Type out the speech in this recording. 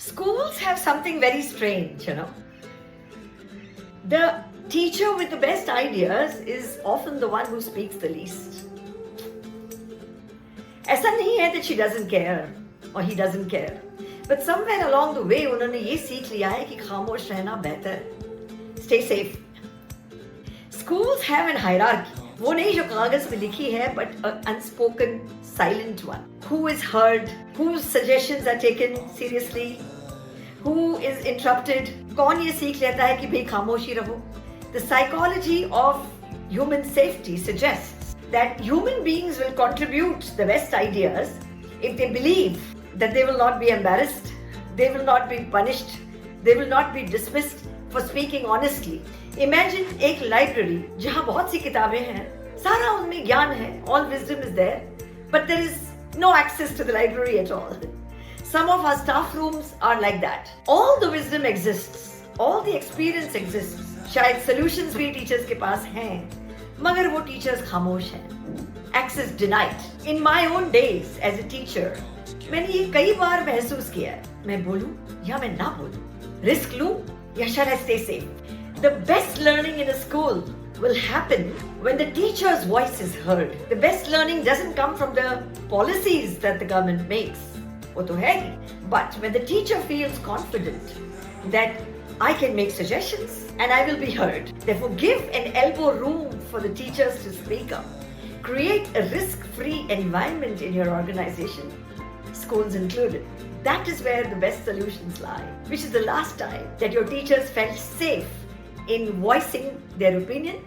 Schools have something very strange, The teacher with the best ideas is often the one who speaks the least. ऐसा नहीं है that she doesn't care or he doesn't care. But somewhere along the way उन्होंने ये सीख लिया है कि खामोश रहना बेहतर है. Stay safe. Schools have an hierarchy. वो नहीं जो कागज में लिखी है, but an unspoken, silent one. Who is heard? Whose suggestions are taken seriously? Who is interrupted? कौन ये सीख लेता है कि भाई खामोशी रहो? The psychology of human safety suggests that human beings will contribute the best ideas if they believe that they will not be embarrassed, they will not be punished, they will not be dismissed for speaking honestly. Imagine एक library जहाँ बहुत सी किताबें हैं, सारा उनमें ज्ञान है, all wisdom is there, but there is no access to the library at all. Some of our staff rooms are like that. All the wisdom exists, all the experience exists. शायद solutions भी teachers के पास हैं, मगर वो teachers खामोश हैं. Access denied. In my own days as a teacher, मैंने ये कई बार महसूस किया है. मैं बोलूं या मैं ना बोलूं, रिस्क लूं या shall I stay safe? The best learning in a school will happen when the teacher's voice is heard. The best learning doesn't come from the policies that the government makes. वो तो है ही. But when the teacher feels confident that I can make suggestions and I will be heard. Therefore, give an elbow room for the teachers to speak up. Create a risk-free environment in your organization, schools included. That is where the best solutions lie. Which is the last time that your teachers felt safe in voicing their opinion?